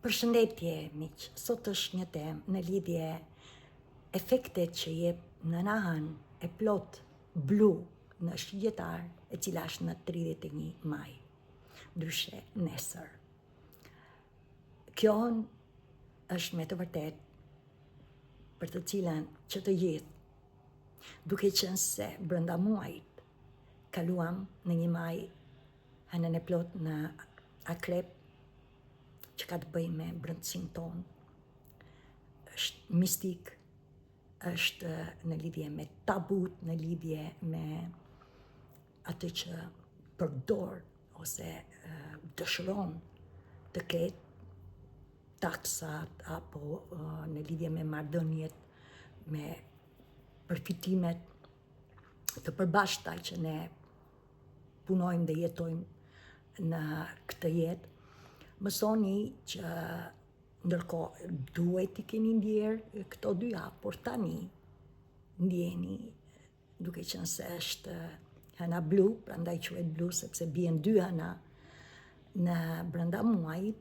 Përshëndetje, miq. Sot është një temë në lidhje efektet që jep në nahën e plot blu në shqiptar, e cila është në 31 maj, ndryshe nesër. Kjo është me të vërtet për të cilën që të gjithë, duke qenë se brenda muajit kaluam në një maj hënën e plot në akrep, që ka të bëj me brëndësin tonë, është mistik, është në lidhje me tabut, në lidhje me atë që përdor ose dëshiron të ketë taksat apo në lidhje me marrëdhëniet, me përfitimet të përbashkëta që ne punojmë dhe jetojmë në këtë jetë. Mësoni që ndërkohë duhet t'i keni ndjerë këto dy javë, por tani ndjeni, duke qenë se është hëna blu, prandaj quhet blu sepse bien dy hëna në brenda muajit,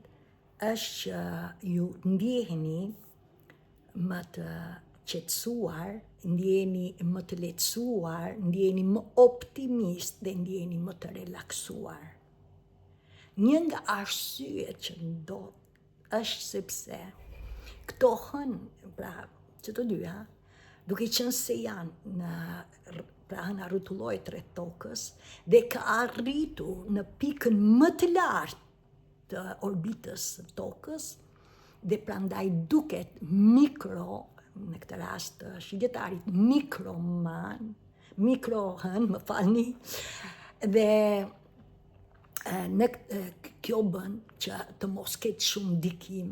është që ju ndjeheni më të qetësuar, ndjeni më të lehtësuar, ndjeni më optimist dhe ndjeni më të relaksuar. Një nga arsyet që ndodh është sepse këto hënë, pra që të dyja, duke qenë se janë hëna rrotullohet rreth tokës dhe ka arritur në pikën më të lartë të orbitës së tokës dhe prandaj duket mikro, në këtë rast të shqiptarit mikrohën, më falni, dhe kjo bën që të mos ketë shumë ndikim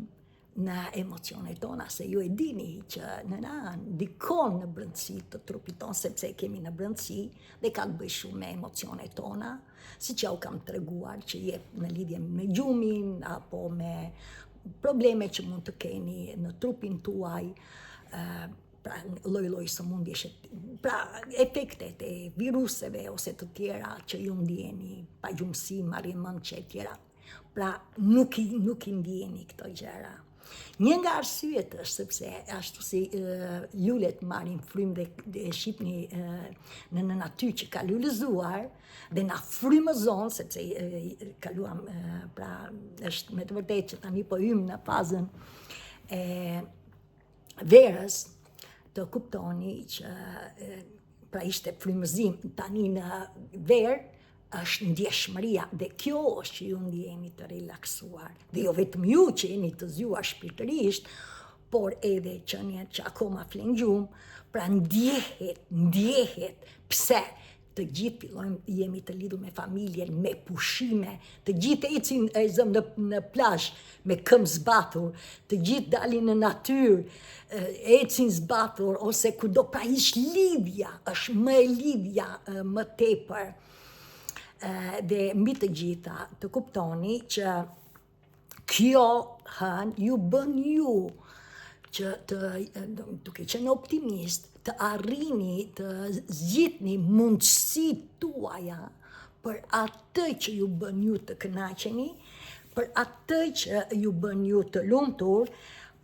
në emocionet tona, se ju e dini që në nahën ndikon në brendësi të trupit tonë, sepse kemi në brendësi dhe ka të bëjë shumë me emocionet tona, si që u kam treguar që jep në lidhje me gjumin apo me probleme që mund të keni në trupin tuaj, pra lloj sëmundjesh, pra efektet e viruseve ose të tjera që ju ndjeni, pagjumësi, marrëmendje e tjera. Pra nuk i ndjeni këto gjëra. Një nga arsyet është sepse ashtu si lulet marrin frymë dhe shihni në natyrë që ka lulëzuar dhe na frymëzon sepse kaluam, pra është me të vërtetë që tani po hym në fazën e verës, të kuptoni që pra ishte frymëzim, tani në verë është ndjeshmëria dhe kjo është që ju ndjeni të relaksuar. Dhe jo vetëm ju që jeni të zgjuar shpirtërisht, por edhe qeniet që akoma flen gjumë, pra ndjehet pse të gjithë fillojmë jemi të lidhur me familjen, me pushime, të gjithë ecin në plazh me këmbë zbathur, të gjithë dalin në natyrë, ecin zbathur ose kudo, pra është lidhja, është më e lidhja më tepër. Dhe mbi të gjitha të kuptoni që kjo hënë ju bën ju që duke qenë optimist, të arrini të zgjidhni mundësitë tuaja për atë që ju bën ju të kënaqeni, për atë që ju bën ju të lumtur,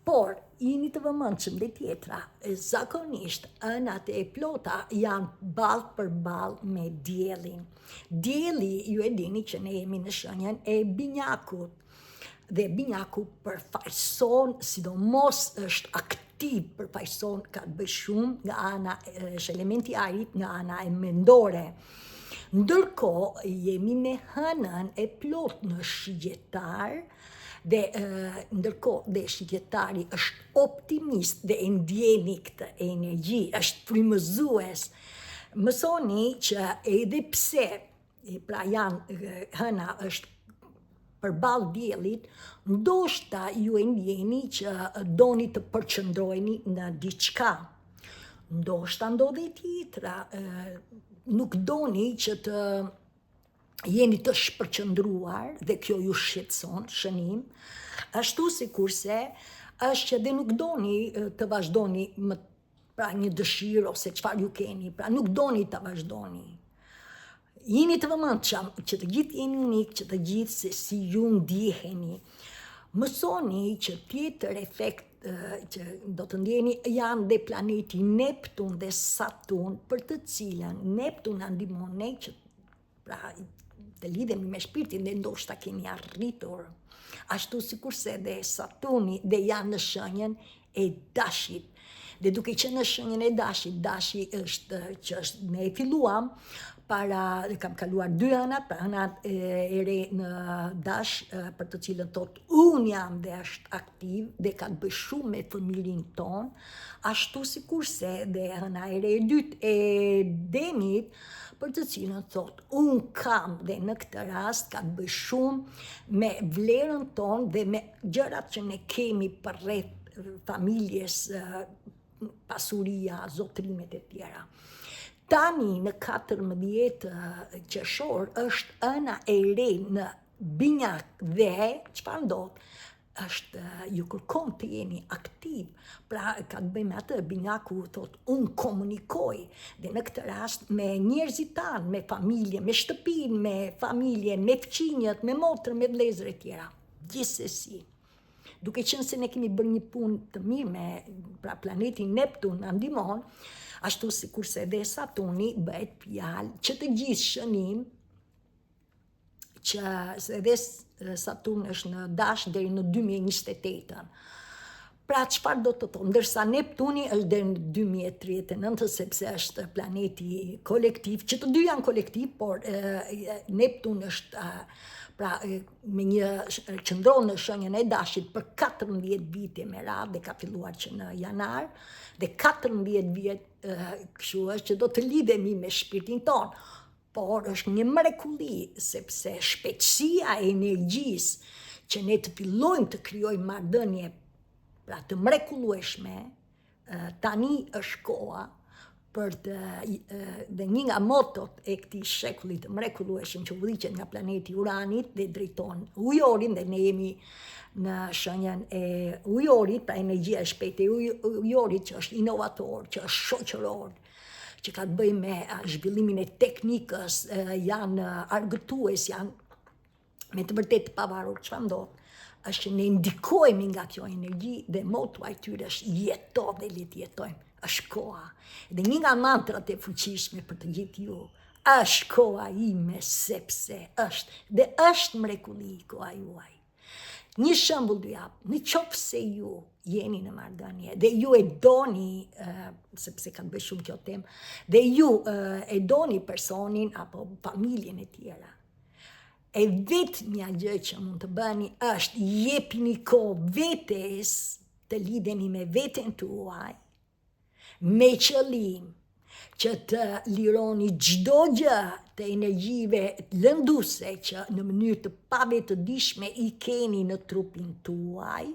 por jeni të vëmendshëm dhe tjetra, zakonisht ënat e plota janë ballë për ballë me diellin. Dielli, ju e dini që ne jemi në shenjën e binjakut, dhe binjaku përfaqëson, sidomos është aktiv, përfaqëson, ka të bëjë shumë nga ana është elementi ajrit, nga ana e mendore. Ndërkohë jemi me hënën e plot në shigjetar, dhe ndërkohë dhe shigjetari është optimist dhe e ndjeni këtë energji, është frymëzues. Mësoni që edhe pse, pra janë hëna është përballë diellit, ndoshta ju e ndjeni që doni të përqendroheni në diçka. Ndoshta ndodhi tjetra, nuk doni që të jeni të shpërqendruar dhe kjo ju shqetëson, shënim, ashtu sikurse është që dhe nuk doni të vazhdoni më, pra një dëshirë ose çfarë ju keni, pra nuk doni të vazhdoni. Jeni të vëmendshëm që të gjithë jeni unik, që të gjithë se si ju ndjeheni. Mësoni që tjetër efekt që do të ndjeni janë dhe planeti Neptun dhe Saturn, për të cilën Neptun na ndihmon ne që pra të lidhemi me shpirtin dhe ndoshta keni arritur. Ashtu sikurse dhe Saturni dhe janë në shenjën e dashit. Dhe duke qenë në shenjën e dashit, dashi është që është ne e filluam kam kaluar 2 hënat, pra hënat e re në dash, për të cilën thot unë jam dhe është aktiv dhe ka të bëj shumë me familjen ton, ashtu sikurse dhe hëna e re e dytë e demit, për të cilën thot unë kam dhe në këtë rast ka të bëj shumë me vlerën ton dhe me gjërat që ne kemi përreth familjes, pasuria, zotrimet e tjera. Tani në 14 qershor është ëna e re në binjak dhe çfarë ndodh? Është ju kërkon të jeni aktiv, pra ka të bëjë me atë binjaku thot unë komunikoj dhe në këtë rast me njerëzit tanë, me familje, me shtëpinë, me familjen, me fëqinjët, me motrën, me vëllezër e tjera. Gjithsesi, duke qenë se ne kemi bërë një punë të mirë me pra planetin Neptun na ndihmon, ashtu sikurse dhe Saturni bëhet fjalë që të gjithë shënim që se dhe Saturn është në dash deri në 2028. Pra çfarë do të thonë? Ndërsa Neptuni është deri në 2039, sepse është planeti kolektiv, që të dy janë kolektiv, por Neptun është pra me një qëndron në shenjën e dashit për 14 vite me radhë dhe ka filluar që në janar dhe 14 vjet kështu është që do të lidhemi me shpirtin ton. Por është një mrekulli sepse shpejtësia e energjisë që ne të fillojmë të krijojmë marrëdhënie pra të mrekullueshme, tani është koha për të dhe një nga motot e këtij shekulli të mrekullueshëm që udhëhiqet nga planeti Uranit dhe drejton ujorin dhe ne jemi në shenjën e ujorit, pra energjia e shpejtë e ujorit që është inovator, që është shoqëror, që ka të bëjë me zhvillimin e teknikës, janë argëtues, janë me të vërtetë pavarur. Çfarë ndodh? Është që ne ndikojmë nga kjo energji dhe moto e tyre është jeto dhe le të jetojmë. Është koha. Dhe një nga mantrat e fuqishme për të gjithë ju, është koha ime sepse është mrekulli koha juaj. Një shembull do jap, në qoftë se ju jeni në marrëdhënie dhe ju e doni, sepse kanë bëj shumë kjo temë, dhe ju e doni personin apo familjen e tjera. E vetmja gjë që mund të bëni është jepini kohë vetes të lidheni me veten tuaj, me qëllim që të lironi çdo gjë të energjive lënduese që në mënyrë të pavetëdijshme i keni në trupin tuaj,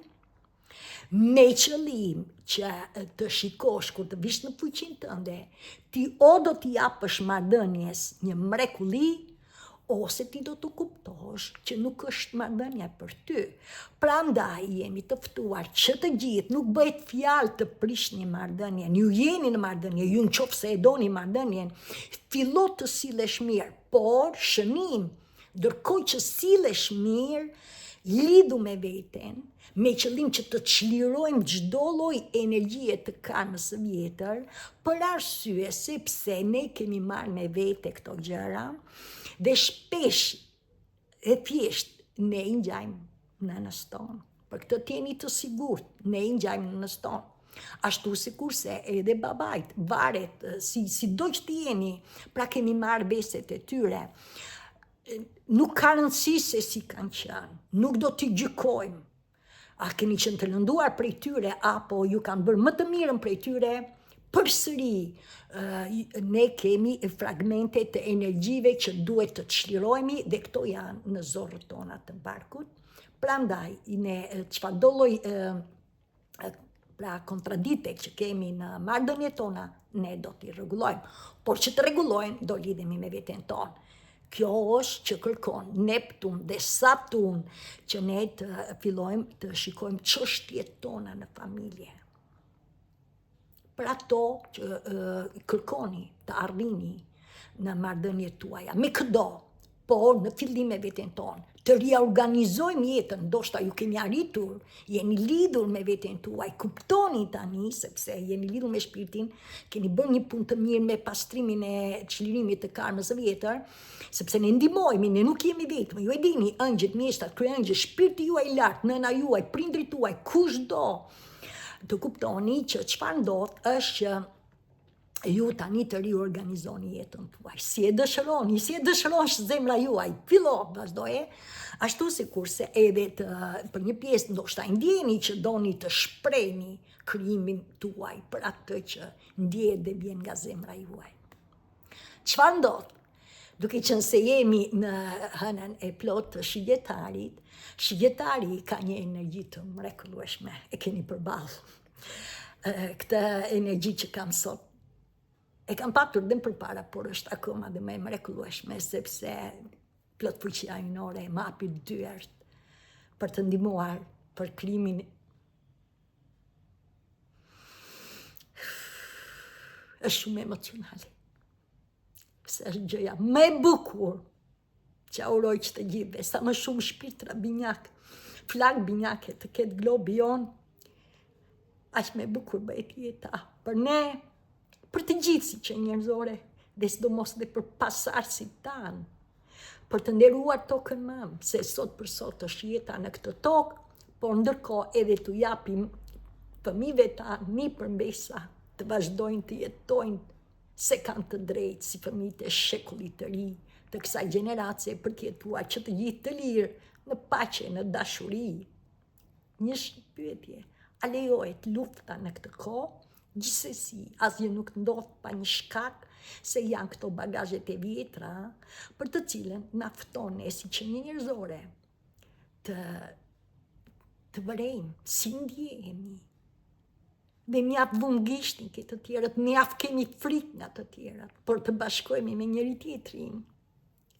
me qëllim që të shikosh kur të vish në fuqinë tënde, ti o do t'i japësh marrëdhënies një mrekulli, ose ti do të kuptosh që nuk është marrëdhënia për ty. Prandaj jemi të ftuar që të gjithë, nuk bëhet fjalë të prishni marrëdhënien. Ju jeni në marrëdhënie, ju nëse e doni marrëdhënien, fillo të sillesh mirë, por shënim, ndërkohë që sillesh mirë, lidhu me veten, me qëllim që të çlirojmë çdo lloj energjie të karmës së vjetër, për arsye sepse ne kemi marrë me vete këto gjëra. Dhe shpesh e thjesht ne i ngjajmë nënës tonë. Për këtë t'jeni të sigurt, ne i ngjajmë nënës tonë. Ashtu sikurse edhe babait, varet si do që t'jeni, pra kemi marrë beset e tyre. Nuk ka rëndësi se si kanë qenë, nuk do t'i gjykojmë. A keni qenë të lënduar prej tyre, apo ju kanë bërë më të mirën prej tyre, përsëri ne kemi fragmente të energjive që duhet të çlirohemi dhe këto janë në zorrët tona të barkut. Prandaj ne çfarëdo lloj pra kontradite që kemi në marrëdhëniet tona ne do t'i rregullojmë. Por që të rregullojmë do lidhemi me veten tonë. Kjo është që kërkon Neptun dhe Saturn që ne të fillojmë të shikojmë çështjet tona në familje. Për ato që kërkoni të arrini në marrëdhëniet tuaja, me këdo, por në fillim me veten tonë, të riorganizojmë jetën, ndoshta ju keni arritur, jeni lidhur me veten tuaj, kuptoni tani, sepse jeni lidhur me shpirtin, keni bërë një punë të mirë me pastrimin e çlirimit të karmës së vjetër, sepse ne ndihmojmë, ne nuk jemi vetëm, ju e dini, ëngjëjt, mjeshtat, kryeëngjëj, shpirti juaj i lartë, nëna juaj, prindrit tuaj, kushdo, të kuptoni që çfarë ndodh është që ju tani të riorganizoni jetën tuaj. Si e dëshiron zemra juaj, fillo, vazhdoje, ashtu sikurse edhe për një pjesë ndoshta ndjeni që doni të shprehni krijimin tuaj për atë që ndjehet dhe vjen nga zemra juaj. Çfarë ndodh? Duke qenë se jemi në hënën e plot të shigjetarit, shigjetari ka një energji të mrekullueshme, e keni përballë. Këtë energji që kam sot, e kam patur dhe më përpara, por është akoma dhe më e mrekullueshme, sepse plot fuqia hyjnore më hapi dyert për të ndihmuar për krijimin. Është shumë emocionale. Se është gjëja më e bukur që auroj që të gjithëve, sa më shumë shpirtra binjak, flak binjake të ketë globi jonë, aq më e bukur bëhet jeta për ne, për të gjithë si që njerëzore, dhe sidomos dhe për pasardhësit tanë, për të nderuar tokën mëmë, se sot për sot është jeta në këtë tokë, por ndërkohë edhe t'u japim fëmijëve tanë një përmbesa të vazhdojnë të jetojnë se kanë të drejtë si fëmijët e shekullit të ri, të kësaj gjeneracie për të jetuar që të gjithë të lirë, në paqe, në dashuri. Një pyetje, a lejohet lufta në këtë kohë? Gjithsesi, asgjë nuk ndodh pa një shkak, se janë këto bagazhet e vjetra për të cilën na fton ne si që një njerëzore të vërejmë si ndjehemi. Dhe mjaft vëmë gishtin këtë të tjerët, mjaft kemi frikë nga të tjerët, por të bashkohemi me njëri tjetrin.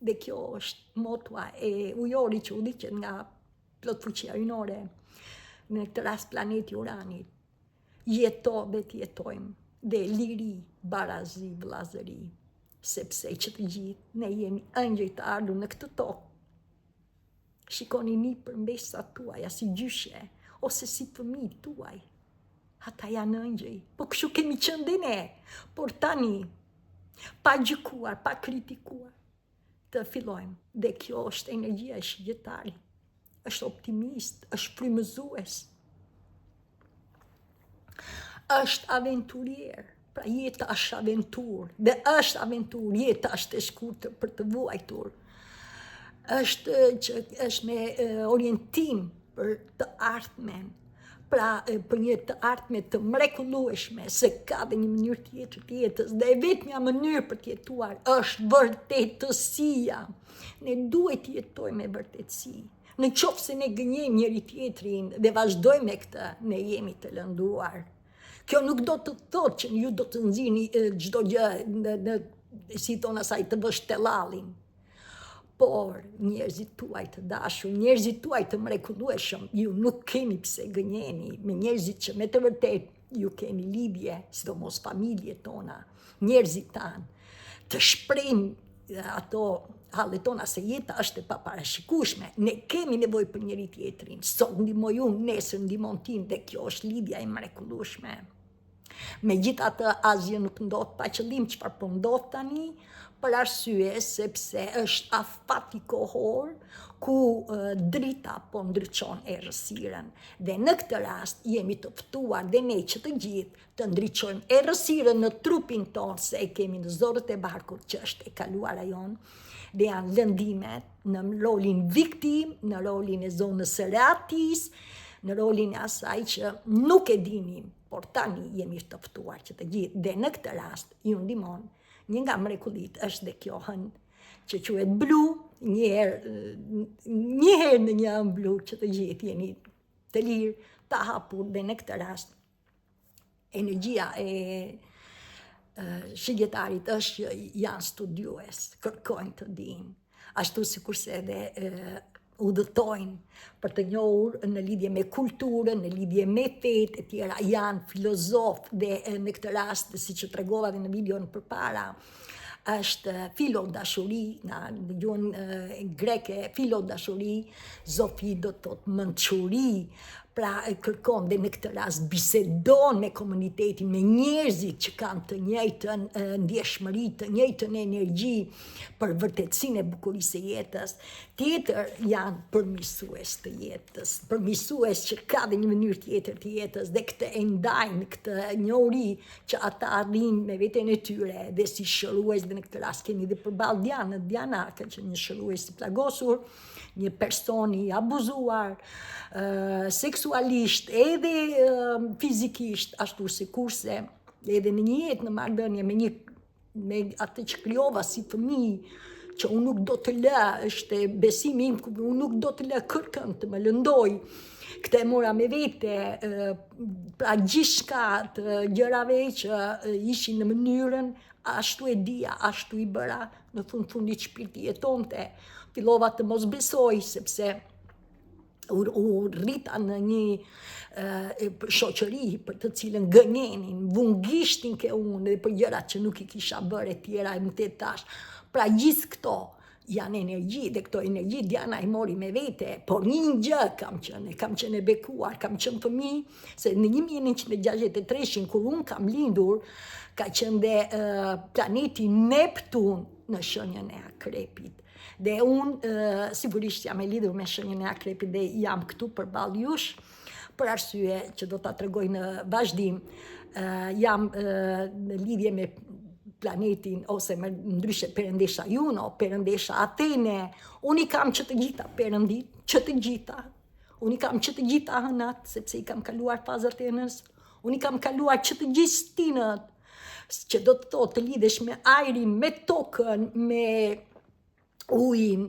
Dhe kjo është motua e ujori që udhëhiqet nga plot fuqia hyjnore, në këtë rast planeti Uranit. Jeto dhe të jetojmë, dhe liri, barazi, vllazëri, sepse që të gjithë ne jemi ëngjëj të ardhur në këtë tokë. Shikoni një përmbesa tuaja si gjyshe, ose si fëmijë tuaj. Ata janë ëngjëj, po kështu kemi qenë dhe ne, por tani, pa gjykuar, pa kritikuar, të fillojmë, dhe kjo është energjia e shigjetarit, është optimist, është frymëzues, është aventurier, pra jeta është aventur, dhe është aventur, jeta është e shkurtër për të vuajtur, është me orientim për të ardhmen, pra për një të ardhme të mrekullueshme, se ka dhe një mënyrë tjetër të jetës, dhe e vetmja mënyrë për të jetuar është vërtetësia. Ne duhet të jetojmë me vërtetësi. Në qoftë se ne gënjejmë njëri tjetrin dhe vazhdojmë me këtë, ne jemi të lënduar. Kjo nuk do të thotë që ju do të nxjini çdo gjë si thon asaj të vështellallin. Por njerëzit tuaj të dashur, njerëzit tuaj të mrekullueshëm, ju nuk keni pse gënjeni me njerëzit që me të vërtet ju keni lidhje, sidomos familjet tona, njerëzit tanë, të shprehim ato hallet tona se jeta është e paparashikueshme. Ne kemi nevojë për njëri tjetrin. Sot ndihmoj unë, nesër ndihmon ti, dhe kjo është lidhja e mrekullueshme. Megjithatë, asgjë nuk ndodh pa qëllim. Çfarë po ndodh tani? Për arsye sepse është afati kohor ku drita po ndriçon errësirën. Dhe në këtë rast jemi të ftuar dhe ne që të gjithë të ndriçojmë errësirën në trupin tonë, se e kemi në zorët e barkut që është e kaluara jonë, dhe janë lëndimet në rolin viktim, në rolin e zonës së reatis, në rolin e asaj që nuk e dinim, por tani jemi të ftuar që të gjithë. Dhe në këtë rast ju ndihmon një nga mrekullit është dhe kjo hën që quhet blu, njëherë në një hën blu që të gjithë jeni të lirë, të hapur, dhe në këtë rast energjia e shigjetarit është që janë studiues, kërkojnë të dinë, ashtu sikurse edhe udhëtojnë për të njohur në lidhje me kulturën, në lidhje me fetë e tjera, janë filozofë dhe në këtë rast, siç e tregova edhe në videon përpara, është filodashuri, në gjuhën greke, filodashuri, zofi do të thotë mençuri, pra kërkon dhe në këtë rast bisedon me komunitetin, me njerëzit që kanë të njëjtën ndjeshmëri, të njëjtën energji për vërtetësinë e bukurisë së jetës. Tjetër janë përmirësues të jetës, përmirësues që ka dhe një mënyrë tjetër të jetës dhe këtë e ndajnë këtë njohuri që ata arrin me veten e tyre dhe si shërues, dhe në këtë rast kemi dhe përballë Dianën. Diana ka qenë një shërues i plagosur, një person i abuzuar seksualisht edhe fizikisht, ashtu sikurse edhe në një jetë në marrëdhënie me atë që krijova si fëmijë, që unë nuk do të lë, është besimi im, unë nuk do të lë kërkën të më lëndoj. Këtë e mora me vete, pra gjithçka të gjërave që ishin në mënyrën, ashtu e dija, ashtu i bëra, në fundit shpirti jetonte. Fillova të mos besoj, sepse u rrita në një shoqëri për të cilën gënjenin, vungishtin ke unë dhe për gjërat që nuk i kisha bërë e tjera e më të tash. Pra gjithë këto janë energji, dhe këto energji Diana i mori me vete, por një gjë kam qenë e bekuar, kam qenë fëmijë, se në 1963, kur unë kam lindur, ka qenë dhe planeti Neptun në shenjën e Akrepit. Dhe unë sigurisht jam e lidhur me shenjën e Akrepit dhe jam këtu përballë jush, për arsye që do ta tregoj në vazhdim. Jam në lidhje me planetin, ose më ndryshe perëndesha Juno, perëndesha Athene. Unë i kam që të gjitha perëndit, që të gjitha. Unë i kam që të gjitha hënat, sepse i kam kaluar fazat e hënës. Unë i kam kaluar që të gjithë stinët, që do të thotë të lidhesh me ajrin, me tokën, me ujin,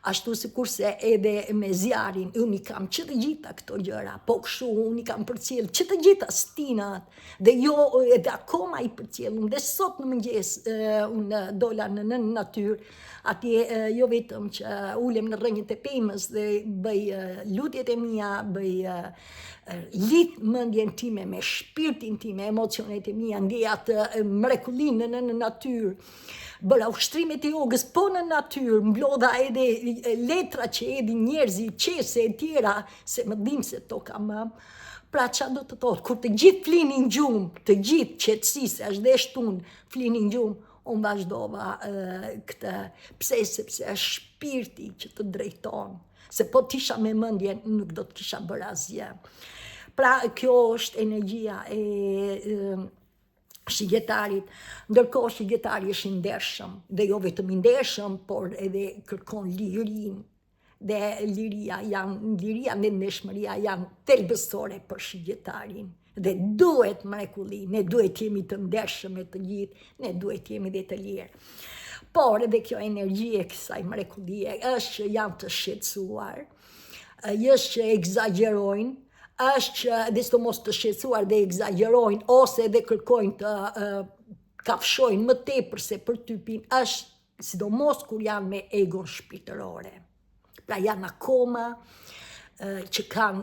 ashtu sikurse edhe me zjarin. Unë i kam që të gjitha këto gjëra, po kështu unë i kam përcjell që të gjitha stinat, dhe jo edhe akoma i përcjell. Dhe sot në mëngjes unë dola në natyrë, atje jo vetëm që ulem në rrënjët e pemës dhe bëj lutjet e mia, lidh mendjen time me shpirtin tim, emocionet e mia, ndjej atë mrekullinë në natyrë. Bëra ushtrimet e jogës po në natyrë, mblodha edhe letra që edhin njerëzit, qese e tjera, se më dim se to kam. Pra qa do të thotë, kur të gjithë flinin gjumë, të gjithë qetësi, se është dhe shtun flinin gjumë, unë vazhdova këtë, sepse është shpirti që të drejton, se po t'isha me mendjen, nuk do të kisha bërë asgjë. Pra kjo është energjia e shigjetarit, ndërkohë shigjetari është i ndershëm, dhe jo vetëm i ndershëm, por edhe kërkon lirinë. Dhe liria dhe ndeshmëria janë thelbësore për shigjetarin. Dhe duhet mrekulli, ne duhet jemi të ndershëm me të gjithë, ne duhet jemi dhe të lirë. Por edhe kjo energji e kësaj mrekullie është që janë të shqetësuar, është që egzagjerojnë, është që dhe së mos të shqetësuar dhe egzagjerojnë, ose dhe kërkojnë të kafshojnë më tepër se për typin, është sidomos kur janë me egon shpirtërore. Pra janë akoma që kanë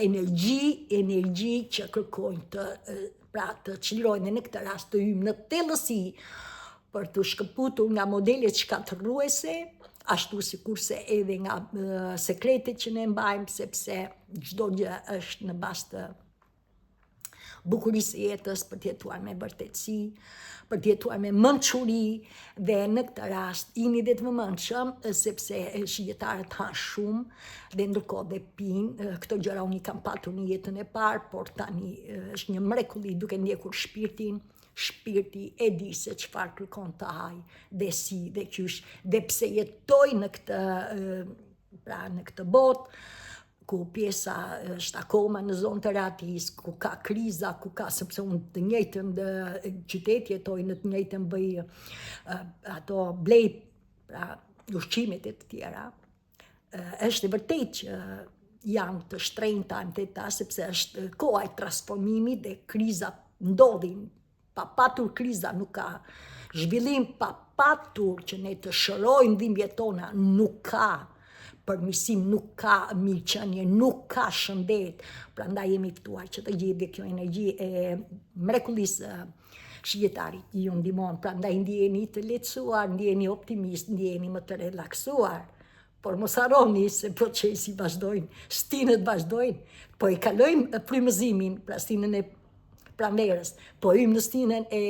energji që kërkojnë të çlirojnë, në këtë rast të hyjnë në tellësi për të shkëputur nga modelet shkatërruese, ashtu sikurse edhe nga sekretet që ne mbajmë, sepse çdo gjë është në bazë të bukurisë së jetës, për të jetuar me vërtetësi, për të jetuar me mençuri, dhe në këtë rast jini dhe të vëmendshëm, sepse shigjetarët hanë shumë dhe ndërkohë dhe pinë. Këto gjëra unë i kam patur në jetën e parë, por tani është një mrekulli duke ndjekur shpirtin. Shpirti e di se çfarë kërkon të haj, dhe si, dhe qysh, dhe pse jetoj në këtë botë, ku pjesa është akoma në zonë të ratis, ku ka kriza, ku ka, sepse unë të njëjtën qytet jetoj, në të njëjtën bëj ato blej, pra ushqimet e të tjera. Është e vërtet që janë të shtrenjta, sepse është koha e transformimit dhe kriza ndodhin. Pa patur kriza nuk ka zhvillim, pa patur që ne të shërojmë dhimbjet tona, nuk ka përmirësim, nuk ka mirëqenie, nuk ka shëndet. Prandaj jemi ftuar që të gjithë kjo energji e mrekullisë këshilletarit ju ndihmon, prandaj ndjeni të lehtësuar, ndjeni optimist, ndjeni më të relaksuar. Por mos harroni se procesi vazhdojnë, stinët vazhdojnë, po e kalojmë frymëzimin, pra stinën e pranverës, po hymë në stinën e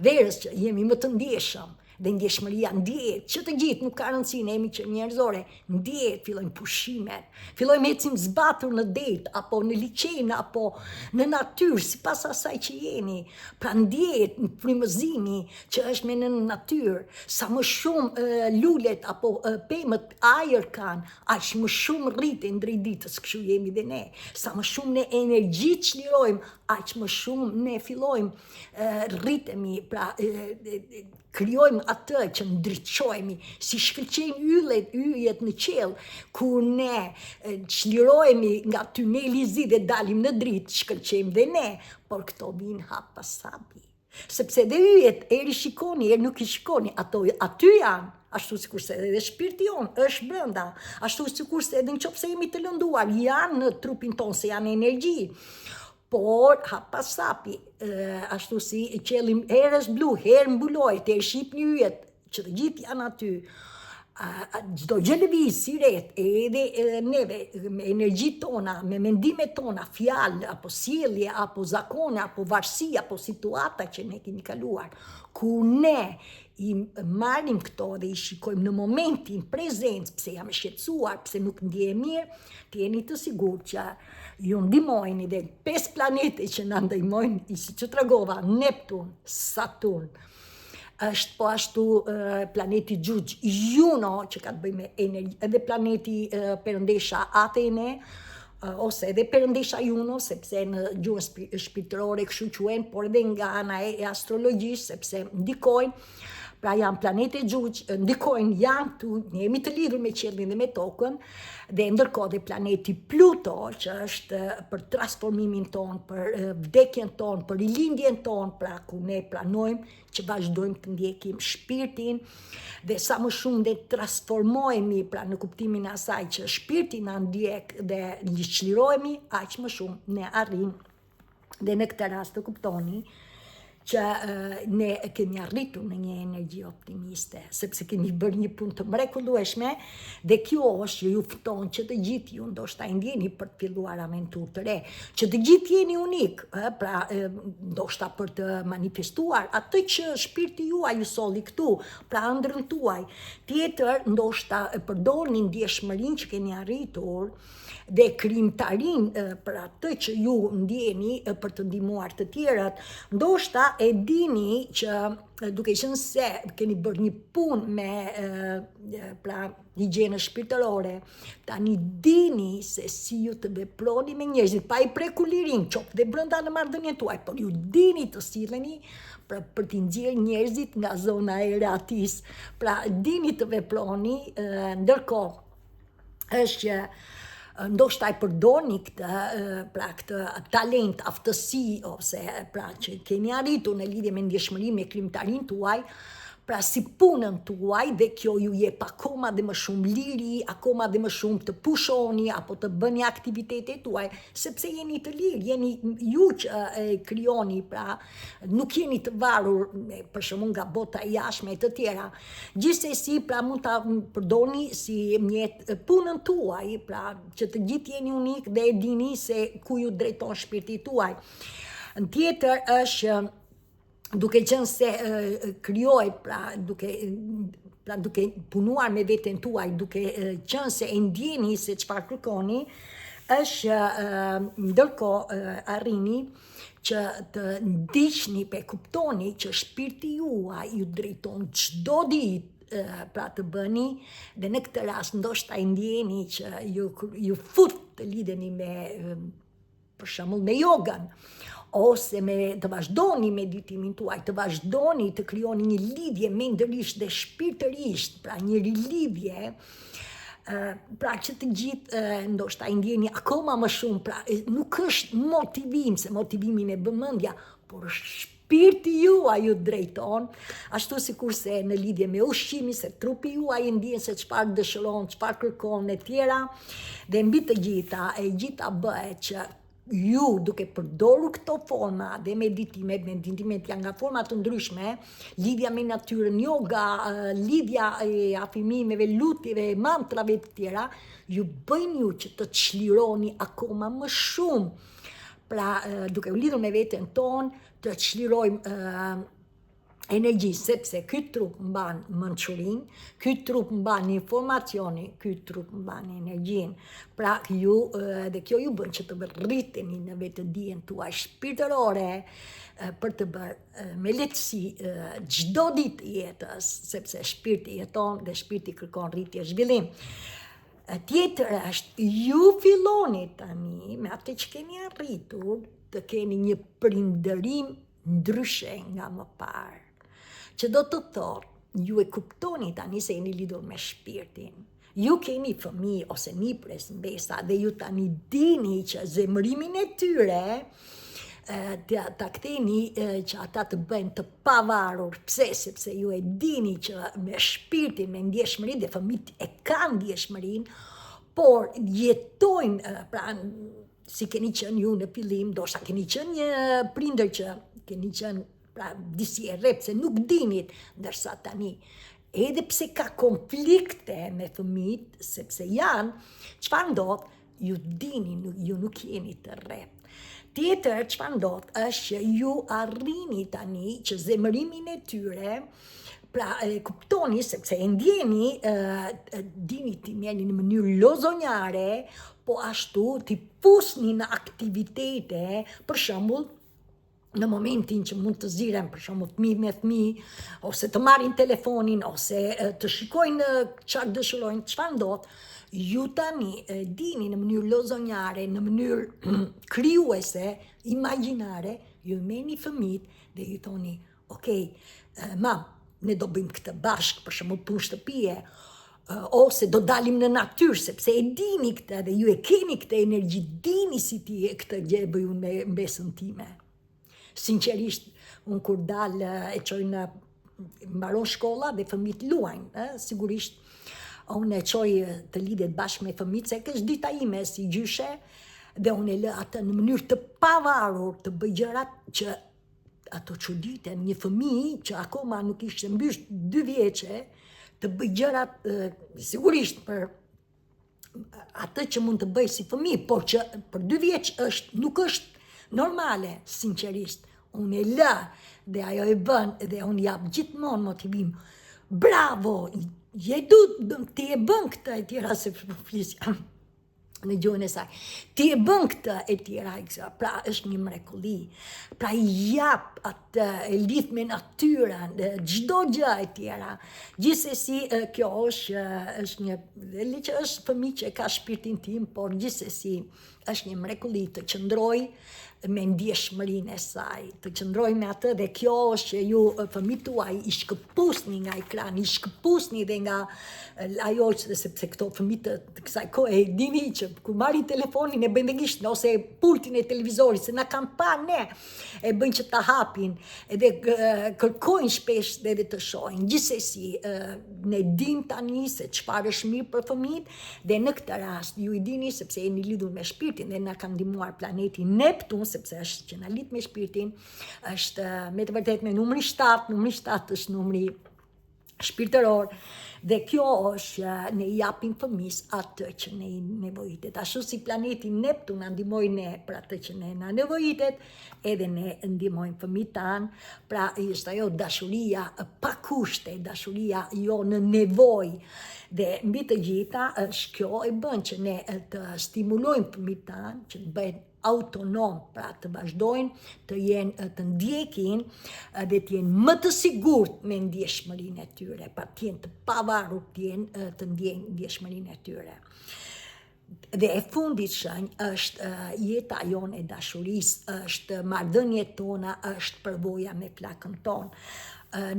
verës që jemi më të ndjeshëm. Dhe ndjeshmëria ndjehet, që të gjithë nuk ka rëndësi, ne jemi që njerëzore, ndjehet, fillojmë pushimet, fillojmë ecim zbatur në det, apo në liçen, apo në natyrë, sipas asaj që jeni. Pra ndjehet në frymëzimi që është me në natyrë, sa më shumë lulet apo pemët ajër kanë, aq më shumë rriten drejt ditës, kështu jemi dhe ne. Sa më shumë ne energji çlirojmë, aq më shumë ne fillojmë rritemi, pra krijojmë atë që ndriçohemi, si shkëlqejmë yjet në qiell, kur ne çlirohemi nga tuneli i zi dhe dalim në dritë, shkëlqejmë dhe ne, por këto vinë hap pas hapi. Sepse dhe yjet, eri shikoni, eri nuk i shikoni, ato aty janë, ashtu sikurse edhe shpirti jonë është brenda, ashtu sikurse edhe nëse jemi të lënduar, janë në trupin tonë se janë energji. Por hap pas hapi, ashtu si qelli herës blu, herë mbulohet, herë ship një yjet, që të gjithë janë aty. Çdo gjë lëviz si ret, edhe neve me energji tona, me mendimet tona, fjalë apo sjellje, apo zakone, apo varësi, apo situata që ne kemi kaluar, kur ne i marrim këto dhe i shikojmë në momentin prezencë, pse jam e shqetësuar, pse nuk ndjehem mirë, të jeni të sigurt që ju ndihmojnë dhe 5 planete që na ndihmojnë, si që tregova, Neptun, Saturn, është po ashtu planeti Xhuxh, Juno që ka të bëjë me energji, edhe planeti perëndesha Athene, ose edhe perëndesha Juno, sepse në gjuhën shpirtërore kështu quhen, por edhe nga ana e astrologjisë, sepse ndikojnë. Pra janë planete Xhuxh, ndikojnë, janë tu, ne jemi të lidhur me qiellin dhe me tokën, dhe ndërkohë dhe planeti Pluto, që është për transformimin ton, për vdekjen ton, për rilindjen ton, pra ku ne planojmë që vazhdojmë të ndjekim shpirtin, dhe sa më shumë dhe transformohemi, pra në kuptimin e asaj që shpirti na ndjek dhe çlirohemi, aq më shumë ne arrim, dhe në këtë rast të kuptoni që ne kemi arritur në një energji optimiste, sepse kemi bërë një punë të mrekullueshme, dhe kjo është që ju fton që të gjithë ju ndoshta i ndjeni për të filluar aventurë të re, që të gjithë jeni unik, pra ndoshta për të manifestuar atë që shpirti juaj ju solli këtu, pra ëndrrën tuaj. Tjetër, ndoshta përdorni ndjeshmërinë që keni arritur dhe krijimtarinë për atë që ju ndjeni për të ndihmuar të tjerët. Ndoshta e dini që duke qenë se keni bërë një punë me pra higjienën shpirtërore, tani dini se si ju të veproni me njerëzit, pa i prekur lirin, qoftë dhe brenda në marrëdhënien tuaj, por ju dini të silleni për t'i nxjerrë njerëzit nga zona e ratis. Pra dini të veproni, ndërkohë është që ndoshta i përdorni këtë talent, aftësi, ose pra që keni arritur në lidhje me ndjeshmërinë, me krijimtarinë tuaj, pra si punën tuaj, dhe kjo ju jep akoma dhe më shumë liri, akoma dhe më shumë të pushoni, apo të bëni aktivitetet tuaj, sepse jeni të lirë, jeni ju që krijoni, pra nuk jeni të varur, për shembull nga bota e jashtme e të tjera. Gjithsesi, pra mund ta përdorni si mjet punën tuaj, pra që të gjithë jeni unik dhe e dini se ku ju drejton shpirti tuaj. Tjetër është duke qenë se krijohet, pra duke punuar me veten tuaj, duke qenë se e ndjeni se çfarë kërkoni, është ndërkohë arrini që të ndiqni, pe kuptoni që shpirti juaj ju drejton çdo ditë, pra të bëni, dhe në këtë rast ndoshta e ndjeni që ju fut të lidheni me, për shembull, me jogën, ose të vazhdoni meditimin tuaj, të vazhdoni të krijoni një lidhje mendërisht dhe shpirtërisht, pra një rilidhje, pra që të gjithë ndoshta i ndjeni akoma më shumë, pra nuk është motivim, se motivimin e bën mendja, por shpirti juaj ju drejton, ashtu sikurse në lidhje me ushqimin, se trupi juaj ndjen se çfarë dëshiron, çfarë kërkon e tjera, dhe mbi të gjitha, e gjitha bëhet që ju duke përdorur këto forma dhe meditimet janë nga forma të ndryshme, lidhja me natyrën, yoga, lidhja e afirmimeve, lutjeve, mantrave të tjera, ju bëjnë ju që të çlironi akoma më shumë. Pra, duke u lidhur me veten tonë, të çlirojmë energji, sepse ky trup mban mençurinë, ky trup mban informacionin, ky trup mban energjinë. Pra ju dhe kjo ju bën që të rriteni në vetëdijen tuaj shpirtërore për të bërë me lehtësi çdo ditë jetës, sepse shpirti jeton dhe shpirti kërkon rritje, zhvillim. Tjetër është, ju filloni tani me atë që keni arritur të keni një prindërim ndryshe nga më parë. Që do të thotë, ju e kuptoni tani se jeni lidhur me shpirtin. Ju keni fëmijë ose nipres mbesa dhe ju tani dini që zemërimin e tyre ta ktheni që ata të bëjnë të pavarur. Pse? Sepse ju e dini që me shpirtin, me ndjeshmërinë, dhe fëmijët e kanë ndjeshmërinë, por jetojnë, pra si keni qenë ju në fillim, ndoshta keni qenë një prindër që keni qenë pra disi e rep, se nuk dinit, ndërsa tani, edhe pse ka konflikte me fëmijët, sepse janë, çfarë ndodh, ju dini, ju nuk jeni të rep. Tjetër, çfarë ndodh, është që ju arrini tani që zemërimin e tyre, pra kuptoni, sepse e ndjeni, dini ti mjeni në mënyrë lozonjare, po ashtu ti pusni në aktivitete, për shembull, në momentin që mund të ziren, për shembull fëmijë me fëmijë, ose të marrin telefonin, ose të shikojnë çfarë dëshirojnë, çfarë ndodh, ju tani dini në mënyrë lozonjare, në mënyrë krijuese, imagjinare, ju merrni fëmijët dhe ju thoni, okay, mam, ne do bëjmë këtë bashkë, për shembull punë shtëpie, ose do dalim në natyrë, sepse e dini këtë dhe ju e keni këtë energji, dini si ti këtë gjë bëj unë me mbesën time. Sinqerisht, unë kur dalë e qojnë, mbaron shkolla dhe fëmijët luajnë, sigurisht, unë e qoj të lidhet bashkë me fëmijët, se kështë dita ime si gjyshe, dhe unë e lë atë në mënyrë të pavarur të bëj gjërat që ato çuditen, një fëmijë që akoma nuk ishte mbysh 2 vjeçe, të bëj gjërat, sigurisht për atë që mund të bëj si fëmijë, por që për 2 vjeç nuk është normale, sinqerisht, unë e lë dhe ajo e bën dhe unë jap gjithmonë motivim. Bravo, ti e bën këtë e tjera, se flisja në gjuhën e saj. Ti e bën këtë e tjera, pra është një mrekulli. Pra jap atë, e lidh me natyrën, çdo gjë e tjera. Gjithsesi, kjo është një, dhe që është fëmijë që ka shpirtin tim, por gjithsesi është një mrekulli të qëndroj me ndjeshmërinë e saj, të qëndroj me atë, dhe kjo është që ju fëmijët tuaj i shkëpusni nga ekrani, i shkëpusni dhe nga ajo që sepse këto fëmijët të kësaj kohe e dini që kur marrin telefonin e bëjnë gishtin ose pultin e televizorit, se na kanë pa ne, e bëjnë që ta hapin, edhe kërkojnë shpesh dhe të shohin. Gjithsesi, ne dim tani se çfarë është mirë për fëmijët, dhe në këtë rast ju i dini sepse jeni lidhur me shpirtin dhe na ka ndihmuar planeti Neptun, sepse është që na lidh me shpirtin, është me të vërtet me numri 7, numri 7 është numri shpirtëror, dhe kjo është ne japim fëmis atë që ne nevojitet. Ashtu si planeti Neptun na ndihmoi ne për atë që ne na nevojitet, edhe ne ndihmojmë fëmijët tanë, pra është ajo dashuria pa kushte, dashuria jo në nevojë. Dhe mbi të gjitha është kjo e bën që ne të stimulojmë fëmijët tanë që të bëjnë autonom, pra të vazhdojnë të ndjekin dhe të jenë më të sigurt me ndjeshmërinë e tyre, pra të jenë të pavarur, të ndjejnë ndjeshmërinë e tyre. Dhe e fundit shenjë është jeta jonë e dashurisë, është marrëdhëniet tona, është përvoja me flakën tonë.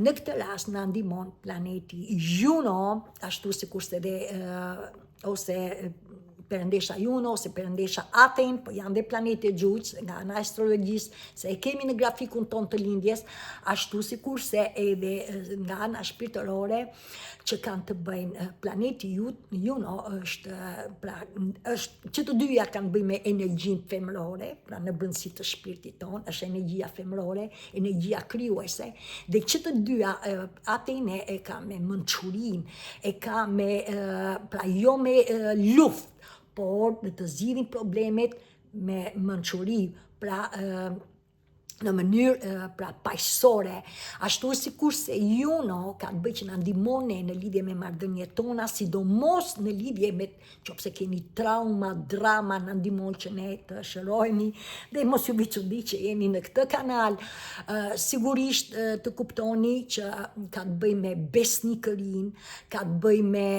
Në këtë rast na ndihmon planeti Juno, ashtu sikurse dhe ose Perëndesha Juno ose Perëndesha Aten, po janë dhe planetet gjujtë nga ana astrologjisë, se e kemi në grafikun ton të lindjes, ashtu sikurse edhe nga ana shpirtërore që kanë të bëjnë planeti Juno është që të dyja kanë bëjnë me energjinë femërore, pra në brendësi të shpirtit ton, është energjia femërore, energjia krijuese, dhe që të dyja Atene e ka me mençurinë, e ka me pra jo me luftë, por të zgjidhin problemet me mençuri, pra në mënyrë pra paqësore, ashtu sikurse Juno ka të bëjë që na ndihmon në lidhje me marrëdhëniet tona, sidomos në lidhje me nëse keni trauma, drama, na ndihmon që ne të shërohemi, dhe mos ju bëj çudi që jeni në këtë kanal, sigurisht të kuptoni që ka të bëjë me besnikërinë, ka të bëjë me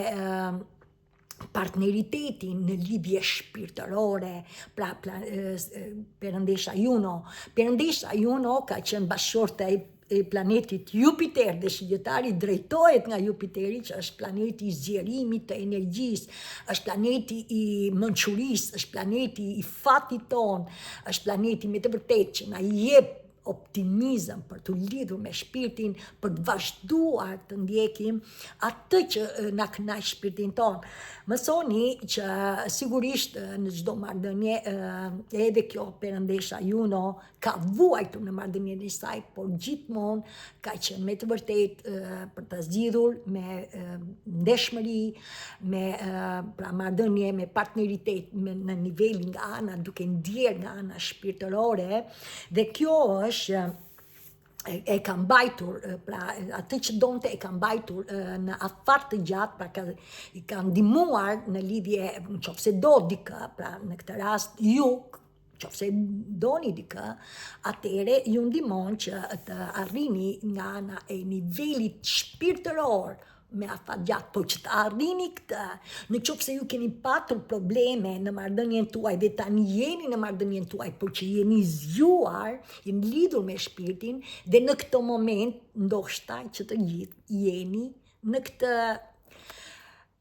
partneritetin në lidhje shpirtërore, pra Perëndesha Juno. Perëndesha Juno ka qenë bashkëshorta e planetit Jupiter, dhe shigjetari drejtohet nga Jupiteri, që është planeti i zgjerimit të energjisë, është planeti i mençurisë, është planeti i fatit ton, është planeti me të vërtetë që na jep optimizëm për të lidhur me shpirtin, për të vazhduar të ndjekim atë që na kënaq shpirtin ton. Mësoni që sigurisht në çdo marrëdhënie edhe kjo Perëndesha Juno ka vuajtur në marrëdhënien e saj, por gjithmonë ka qenë me të vërtetë për të zgjidhur me ndeshmëri, me pra marrëdhënie, me partneritet në nivelin nga ana duke ndjer nga ana shpirtërore, dhe kjo është e ka mbajtur, pra atë që donte e ka mbajtur në afar të gjatë, pra i ka ndihmuar në lidhje, nëse do dikë, pra në këtë rast ju, nëse doni dikë, atëre ju ndihmon që të arrini nga ana e nivelit shpirtëror me afat gjatë, po që të arrini këtë, në qoftë se ju keni patur probleme në marrëdhënien tuaj dhe tani jeni në marrëdhënien tuaj, por që jeni zgjuar, jeni lidhur me shpirtin, dhe në këtë moment ndoshta që të gjithë jeni në këtë,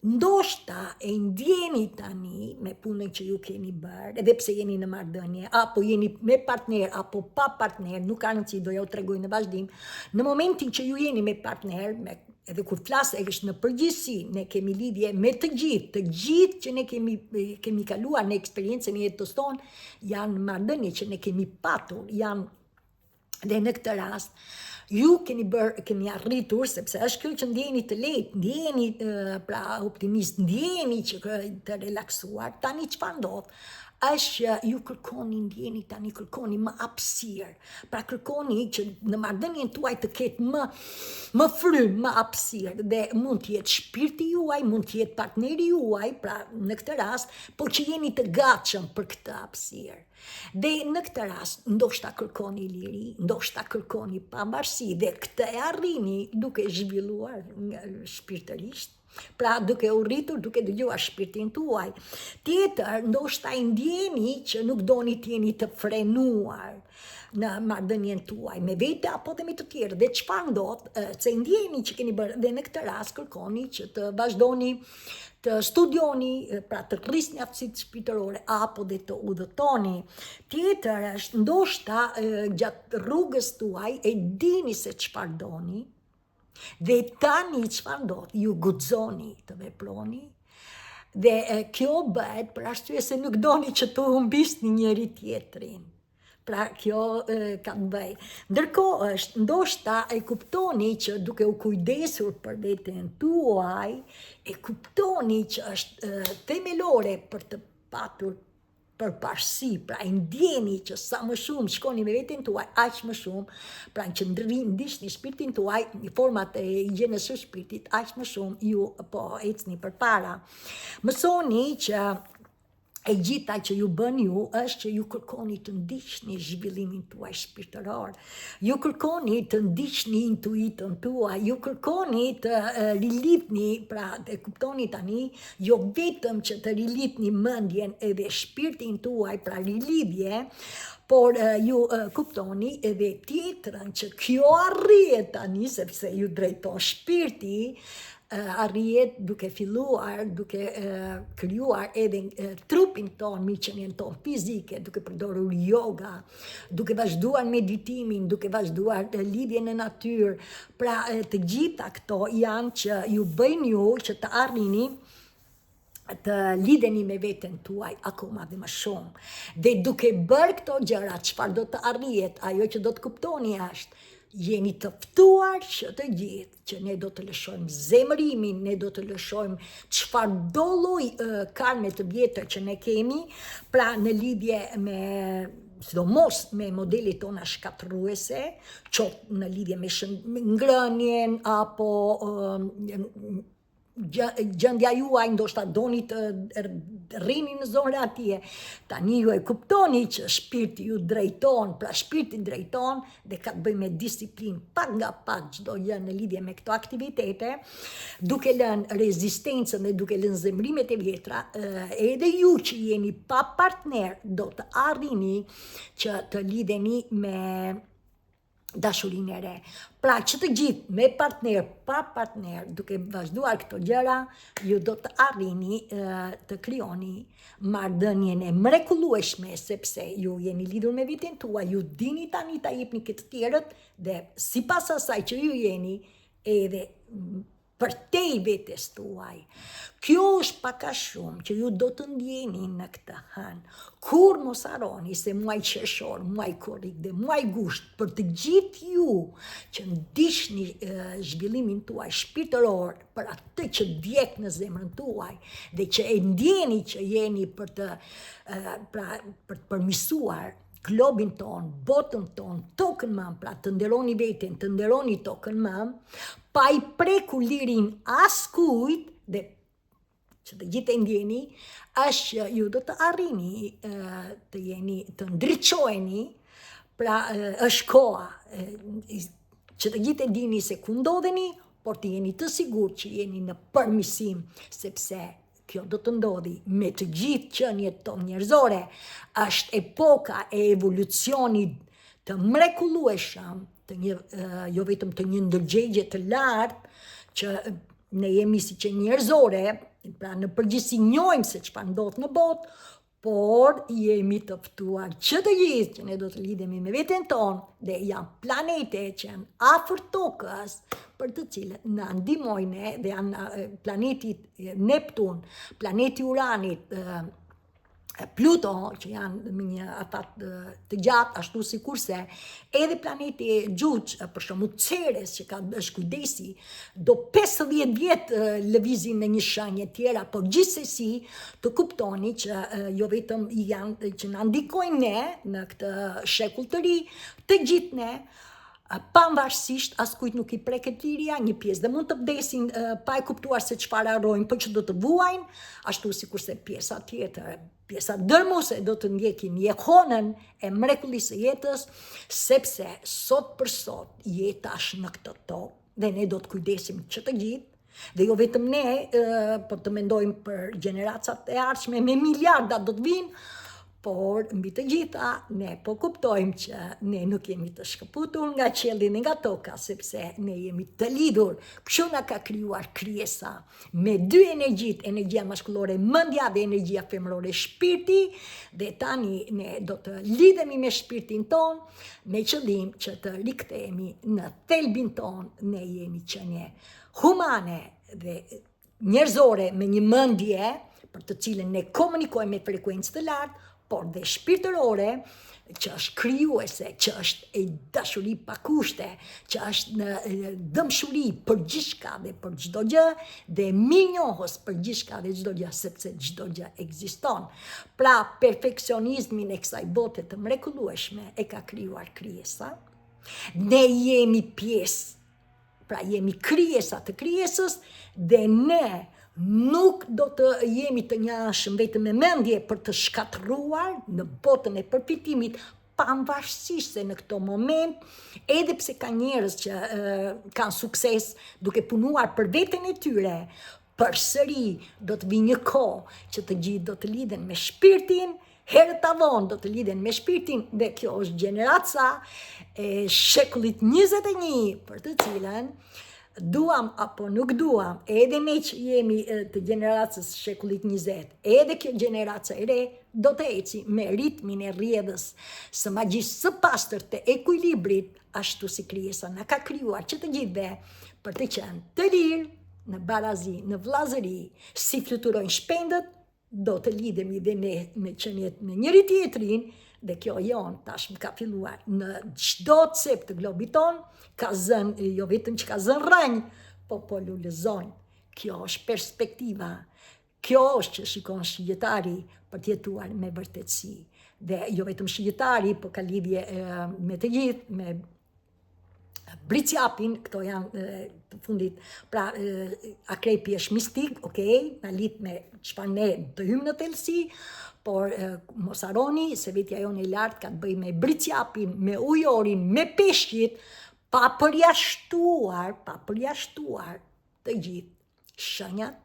ndoshta e ndjeni tani me punën që ju keni bërë, edhe pse jeni në marrëdhënie, apo jeni me partner, apo pa partner, nuk ka rëndësi, do ja u tregoj në vazhdim. Në momentin që ju jeni me partner, edhe kur flas është në përgjithësi, ne kemi lidhje me të gjithë që ne kemi kaluar në eksperiencën e jetës tonë, janë marrëdhënie që ne kemi patur, janë dhe në këtë rast, ju keni arritur, sepse është kjo që ndjeni të lehtë, ndjeni pra optimist, ndjeni që të relaksuar, tani çfarë ndodh? Është ju kërkoni, ndjeni tani, kërkoni më hapësirë, pra kërkoni që në marrëdhënien tuaj të ketë më frymë, më hapësirë, dhe mund të jetë shpirti juaj, mund të jetë partneri juaj, pra në këtë rast, por që jeni të gatshëm për këtë hapësirë. Dhe në këtë rast, ndoshta kërkoni liri, ndoshta kërkoni pavarësi, dhe këtë e arrini duke zhvilluar shpirtërisht, pra duke u rritur, duke dëgjuar shpirtin tuaj. Tjetër, ndoshta i ndjeni që nuk doni të jeni të frenuar në marrëdhënien tuaj, me vete apo dhe me të tjerë. Dhe çfarë ndodh? Se ndjeni që keni bërë, dhe në këtë rast kërkoni që të vazhdoni të studioni, pra të rrisni aftësitë shpirtërore, apo dhe të udhëtoni. Tjetër është, ndoshta gjatë rrugës tuaj e dini se çfarë doni, dhe tani çfarë ndodh? Ju guxoni të veproni, dhe kjo bëhet për arsye se nuk doni që të humbisni njëri tjetrin. Pra kjo ka të bëj. Ndërkohë është, ndoshta e kuptoni që duke u kujdesur për veten tuaj, e kuptoni që është themelore për të patur përparësi, pra e ndjeni që sa më shumë shkoni me veten tuaj, aq më shumë, pra që ndiqni shpirtin tuaj, në format e higjienës së shpirtit, aq më shumë ju po ecni përpara. Mësoni që e gjitha që ju bën ju është që ju kërkoni të ndiqni zhvillimin tuaj shpirtëror, ju kërkoni të ndiqni intuitën tuaj, ju kërkoni të rilidhni, pra të kuptoni tani, jo vetëm që të rilidhni mendjen edhe shpirtin tuaj, pra rilidhje, por ju kuptoni edhe tjetrën që kjo arrihet tani, sepse ju drejton shpirti, arrijet duke filluar, duke krijuar edhe trupin ton, miqenjen ton fizike, duke përdorur yoga, duke vazhduar meditimin, duke vazhduar lidhjen në natyrë. Pra të gjitha këto janë që ju bëjnë ju që të arrini të lidheni me veten tuaj akoma dhe më shumë. Dhe duke bërë këto gjëra, çfarë do të arrijet, ajo që do të kuptoni është, jeni të ftuar që të gjithë, që ne do të lëshojmë zemërimin, ne do të lëshojmë çfarëdo lloj karme të vjetër që ne kemi, pra në lidhje me sidomos me modelit tona shkatruese, qoftë në lidhje me ngrënien apo gjendja juaj, ndoshta doni të rrini në zonë atje. Tani ju e kuptoni që shpirti ju drejton, pra shpirti drejton dhe ka të bëjë me disiplinë pak nga pak çdo gjë në lidhje me këto aktivitete, duke lënë rezistencën dhe duke lënë zemrimet e vjetra, edhe ju që jeni pa partner do të arrini që të lidheni me dashurinë e re. Pra që të gjithë me partner, pa partner, duke vazhduar këto gjëra, ju do të arrini të krijoni marrëdhënien e mrekullueshme, sepse ju jeni lidhur me veten tuaj, ju dini tani ta jepni këtë tjerët dhe sipas asaj që ju jeni edhe për te i vetes tuaj. Kjo është pak a shumë që ju do të ndjeni në këtë hënë. Kur mos harroni se muaj qershor, muaj korrik dhe muaj gusht për të gjithë ju që ndiqni zhvillimin tuaj shpirtëror, për atë që vjek në zemrën tuaj dhe që e ndjeni që jeni për të përmirësuar globin ton, botën ton, tokën mam, pra të nderoni veten, të nderoni tokën mam, pa i prekur lirin askujt dhe që të gjithë e ndjeni, është ju do të arrini të ndriçoheni, pra është koha që të gjithë e dini se ku ndodheni, por të jeni të sigurt që jeni në përmirësim, sepse kjo do të ndodhi me të gjithë qeniet tonë njerëzore. Është epoka e evolucionit të mrekullueshëm, jo vetëm të një ndërgjegje të lartë, që ne jemi si që njerëzore, pra në përgjithësi njohim se çfarë ndodh në botë, por jemi të ftuar që të gjithë që ne do të lidhemi me veten tonë dhe janë planete që janë afër tokës, për të cilët na ndihmojnë dhe janë planeti Neptun, planeti Uranit, Pluto, që janë me një afat të gjatë, ashtu sikurse edhe planeti Gjuç, për shembull Ceres, që është kujdesi, do 50 vjet lëvizin në një shenjë tjera, por gjithsesi të kuptoni që jo vetëm janë që na ndikojnë ne në këtë shekull të ri, të gjithë ne, pavarësisht askujt nuk i preket liria, një pjesë dhe mund të vdesin pa e kuptuar se çfarë harrojnë, por që do të vuajnë, ashtu sikurse pjesa tjetër, pjesa dërmuese do të ndjekin jekonën e mrekullisë së jetës, sepse sot për sot jeta është në këtë tokë dhe ne do të kujdesim që të gjithë, dhe jo vetëm ne, por të mendojmë për gjeneracat e ardhshme, me miliarda do të vinë, por mbi të gjitha ne po kuptojmë që ne nuk jemi të shkëputur nga qielli dhe nga toka, sepse ne jemi të lidhur. Kështu na ka krijuar krijesa me dy energjitë, energjia maskullore mendja dhe energjia femërore shpirti, dhe tani ne do të lidhemi me shpirtin ton me qëllim që të rikthehemi në thelbin ton. Ne jemi qenie humane dhe njerëzore me një mendje për të cilën ne komunikojmë me frekuencë të lartë, por dhe shpirtërore, që është krijuese, që është e dashuri pa kushte, që është në dëmshuri për gjithçka dhe për çdo gjë, dhe mirënjohës për gjithçka dhe çdo gjë, sepse çdo gjë ekziston. Pra perfeksionizmin e kësaj bote të mrekullueshme e ka krijuar krijesa. Ne jemi pjesë, pra jemi krijesa të krijesës, dhe ne nuk do të jemi të njashëm vetëm me mendje për të shkatruar në botën e përfitimit, pavarësisht se në këto moment, edhe pse ka njerëz që kanë sukses duke punuar për veten e tyre, përsëri do të vijë një kohë që të gjithë do të lidhen me shpirtin, herët avon do të lidhen me shpirtin, dhe kjo është gjeneraca e shekullit 21, për të cilën duam apo nuk duam, edhe ne që jemi të gjeneracës shekullit 20, edhe kjo gjeneraca e re, do të eci me ritmin e rrjedhës së magjisë së pastër të ekuilibrit, ashtu si krijesa na ka krijuar që të gjithëve për të qenë të lirë, në barazi, në vllazëri, si fluturojnë shpendët, do të lidhemi dhe ne me qenjet me njëri tjetrin, dhe kjo jon tashmë ka filluar në çdo cep të globit ton, ka zënë, jo vetëm që ka zënë rënjë, po lulëzojnë. Kjo është perspektiva, kjo është që shikon shigjetari për të jetuar me vërtetësi. Dhe jo vetëm shigjetari, po ka lidhje me të gjithë, me Bricjapin, këto janë të fundit, pra akrepi është mistik, na lidh me çfarë ne të hymë në thelsi, por mos harroni se vetja jonë e lartë ka të bëjë me Bricjapin, me ujorin, me peshqit, pa përjashtuar të gjithë shenjat,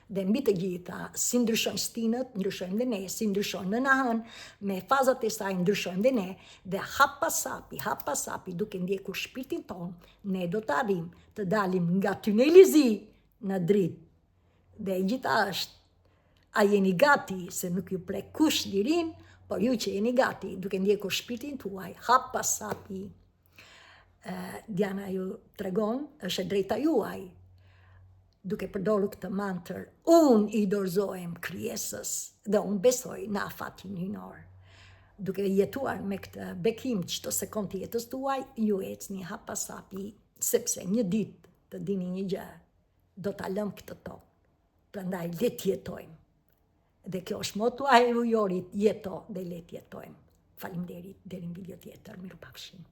dhe mbi të gjitha, si ndryshojnë stinët, ndryshojnë dhe ne, si ndryshojnë në nahën, me fazat e saj ndryshojnë dhe ne, dhe hap pas hapi, duke ndjekur shpirtin ton, ne do të arrim të dalim nga tuneli zi në dritë. Dhe gjitha është, a jeni gati, se nuk ju prek kush lirin, por ju që jeni gati, duke ndjekur shpirtin tuaj, hap pas hapi, Diana ju tregon, është e drejta juaj, duke përdorur këtë mantër, unë i dorëzohem krijesës dhe unë besoj në afatin hyjnor. Duke jetuar me këtë bekim çdo sekond të jetës tuaj, ju ecni hap pas hapi, sepse një ditë të dini një gjë, do ta lëm këtë tokë. Prandaj le të jetojmë. Dhe kjo është motoja e ujorit, jeto dhe le të jetojmë. Faleminderit, deri në video tjetër, mirupafshim.